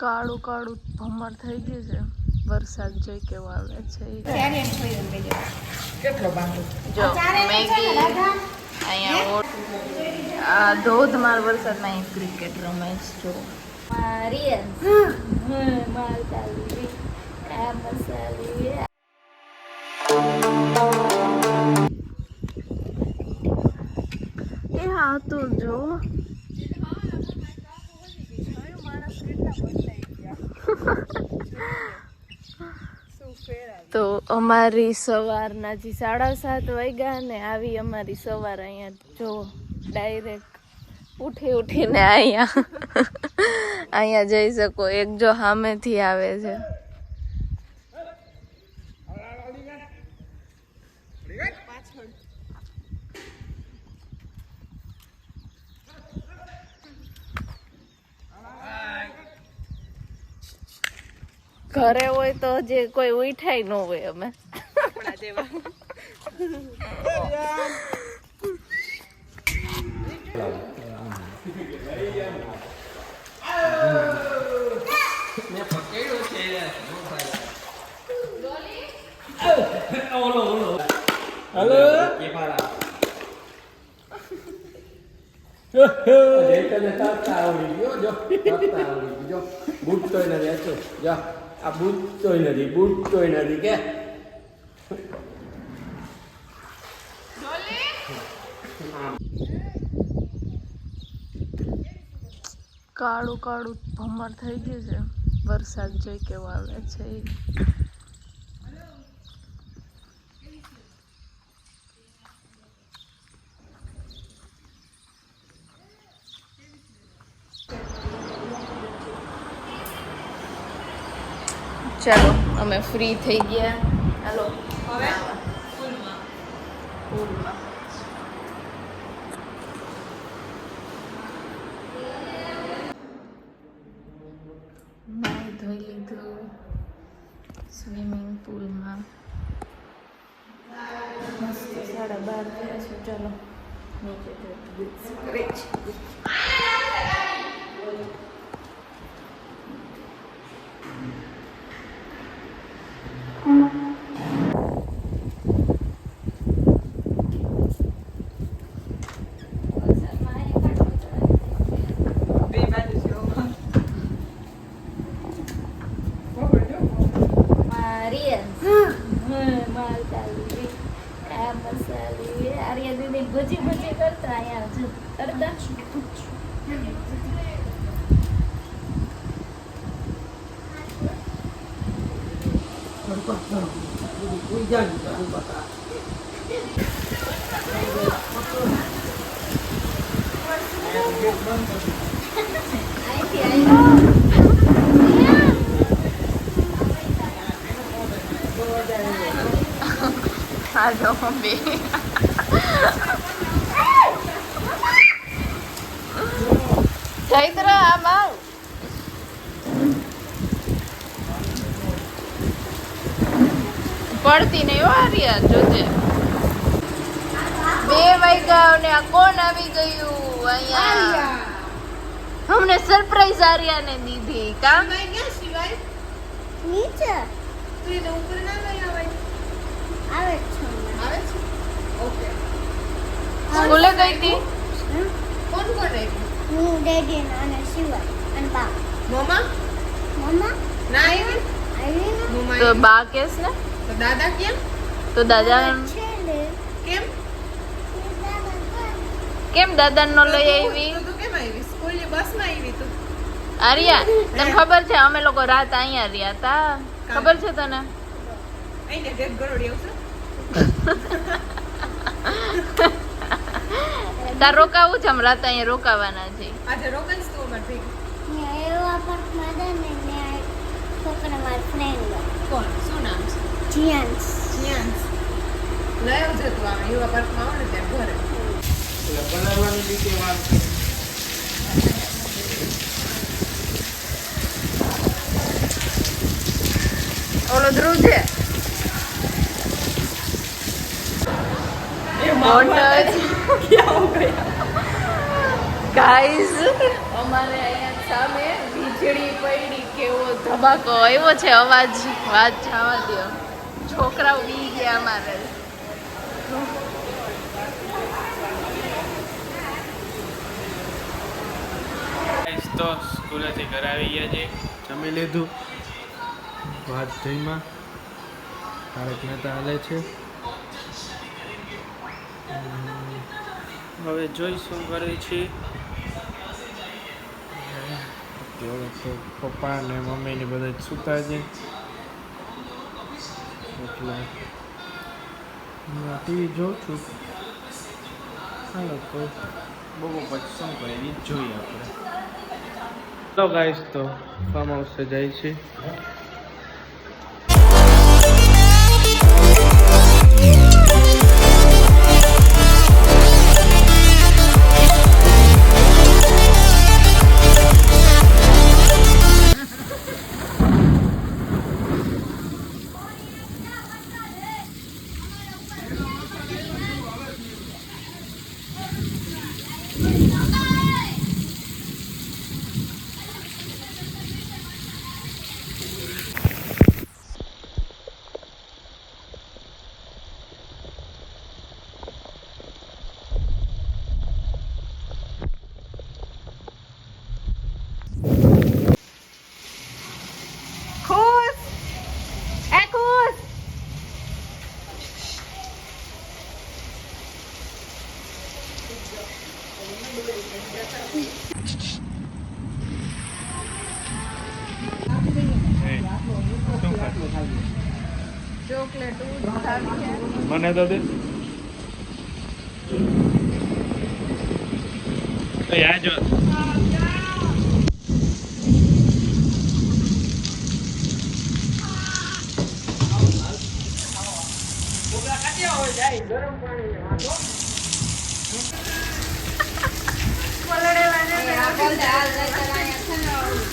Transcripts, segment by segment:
કાળું કાળું ભમર થઈ ગયું છે. વરસાદ જોઈ કેવો આવે છે. કેટલો બાંધો જો મેગી અહીંયા આ ધોધમાર વરસાદમાં અહીં ક્રિકેટ રમે છે. જો એ હા તો જો તો અમારી સવારના જે 7:30 વાગ્યા ને આવી અમારી સવાર અહીંયા જો ડાયરેક્ટ ઉઠીને અહીંયા જઈ શકો. એક જો સામેથી આવે છે. ઘરે હોય તો જે કોઈ ઉઠાય ન હોય અમે આ બૂટ તોય નથી કે કાળું કાળું ભમર થઈ ગયું છે. વરસાદ જોઈ કેવો આવે છે. ચાલો અમે ફ્રી થઈ ગયા. હાલો હવે પૂલમાં નાઈ ધોઈ લીધું સ્વિમિંગ પુલમાં. મસ્ત 12:30 થયા છે. ચાલો નીચે કરે છે. ભજી કરતા અહીંયા અડધા હાલો મમ્મી ચૈત્ર આમાં પડતી નહીં હો આર્યા જોજે. 2 વાગ્યા ને આ કોણ આવી ગયું અહીંયા? અમને સરપ્રાઈઝ આર્યા ને દીધી કામ નીચે તું એને ઉપર ના લઈ આવે છે ઓકે સ્કૂલે ગઈ હતી. કોણ આવ્યું? હું ડેડી અને શિવા અને બા. મમ્મા મમ્મા ના આવી આવી ને મમ્મા તો બા કેસ ને તો દાદા કેમ તો દાદા છે ને કેમ કેમ દાદા નો લઈ આવી? તો કેમ આવી? સ્કૂલની બસમાં આવી તું? આર્યા તને ખબર છે અમે લોકો રાત અહીંયા રહ્યા હતા? ખબર છે તને? આઈને ડેક ગરોડી આવશે. તાર રોકાવું છે? અમે રાત અહીંયા રોકાવાના છે. આજે રોકાઈશ તું અમાર ભેગી. ને એવા પાર્કમાં દે ને ને છોકરા મારા ફ્રેન્ડ કોણ? શું નામ છે? જીયાન્સ જીયાન્સ. લઈ આવજે તું આમ યુવા પાર્કમાં આવો ને ત્યાં ઘરે. બનાવવાની રીતે વાત ઓલો ધ્રુવ છે એ મોટર ક્યાં હો ગયા? ગાઈસ અમારે અહીંયા સામે વીજળી પડી, કેવો ધમાકો આવ્યો છે, અવાજ વાત જવા દો. છોકરાઓ બી ગયા અમારે. તો સ્કૂલેથી ઘરે આવી ગયા છે, જમી લીધું, વાત જઈમાં તારક મહેતા હાલે છે. હવે જોઈ શું કરે છે. તો પપ્પા ને મમ્મી ને બધા સૂતા છે એટલે ટીવી જોઉં છું. હાલો તો બહુ પછી શું કરીએ જોઈએ આપણે. તો ગાઈસ તો ફાર્મ હાઉસ જાય છે. મને તો દે આ જો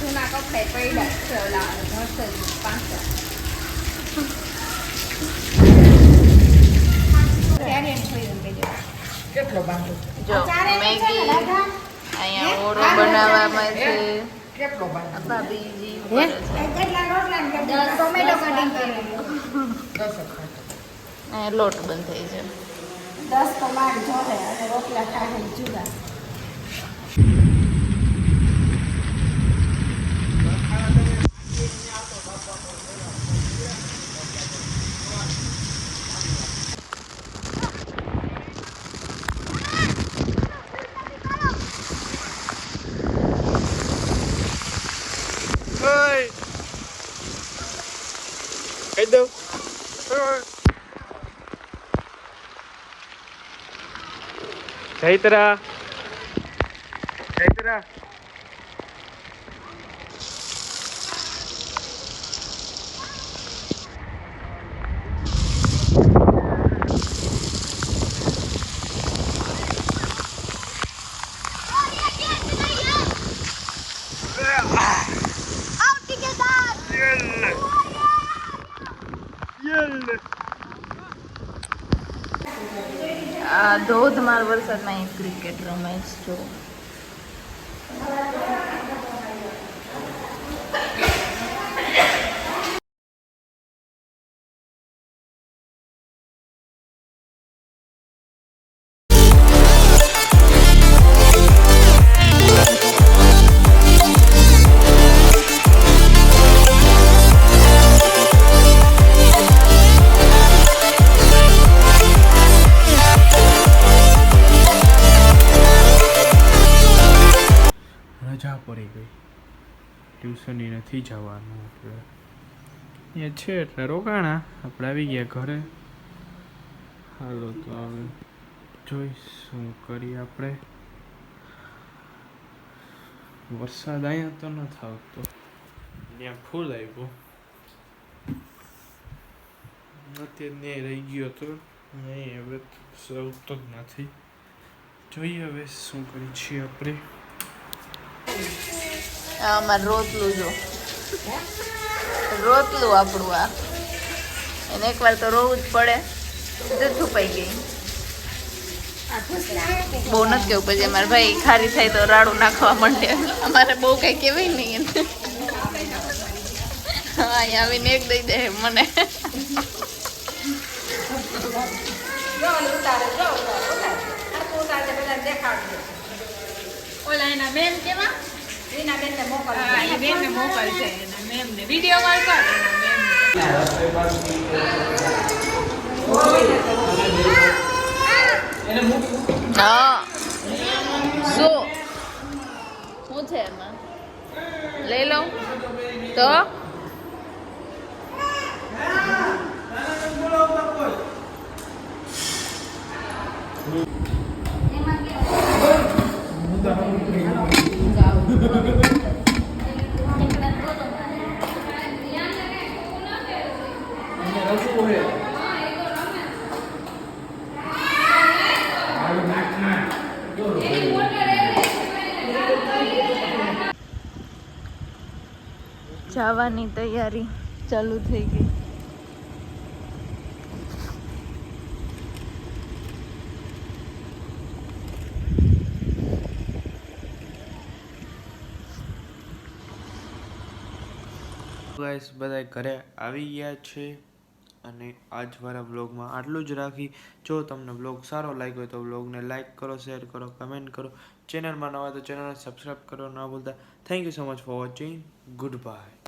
જૂના કપડે પડ્યા છે ઓલા પાછળ કેટલો બાંધો જો મેગી અહીંયા ઓરો બનાવવામાં છે. કેટલો બાંધો ભાભીજી ટોમેટો કટિંગ કરેલું. લોટ બંધ થઈ છે. 10 તો માર જોડે અને રોટલા ખાય જુદા. કહી દઉં ચૈત્રા ચૈત્રા આ ધોધમાર વરસાદમાં અહીં ક્રિકેટ રમાય છે. જો રજા પડી ગઈ, ટ્યુશને નથી જવાનું એટલે અહીંયા છે એટલે રોકાણા. આપણે આવી ગયા ઘરે. હાલો તો હવે જોઈ શું કરીએ આપણે. વરસાદ અહીંયા તો નથી આવતો, ત્યાં ફૂલ આવ્યો અત્યારે રહી ગયો હતો નહીં, હવે આવતો જ નથી. જોઈએ હવે શું કરીએ છીએ આપણે. અમારે રોટલું જો રોટલું આપણું આ એને એકવાર તો રોવું જ પડે. જો છુપાઈ ગઈ બહુ નથી કેવું, પછી અમારા ભાઈ ખારી થાય તો રાડું નાખવા માંડે. અમારે બહુ કઈ કહેવાય નહીં એને. હા, અહીંયા આવીને એક દઈ દે મને. ઓલા એના મેમ કેવા એના બેનને મોકલ. હા, એ બેનને મોકલશે એના મેમને વિડિયો કોલ કર એના મેમને. હા, શું છે એમાં? લઈ લઉં તો જવાની તૈયારી ચાલુ થઈ ગઈ. ગાઈસ બધા ઘરે આવી ગયા છે અને આજવાળા વ્લોગમાં આટલું જ રાખી. જો તમને વ્લોગ સારો લાગ્યો હોય તો વ્લોગને લાઈક કરો, શેર કરો, કમેન્ટ કરો. ચેનલમાં નવા તો ચેનલને સબસ્ક્રાઈબ કરો ના ભૂલતા. Thank you so much for watching. Good bye.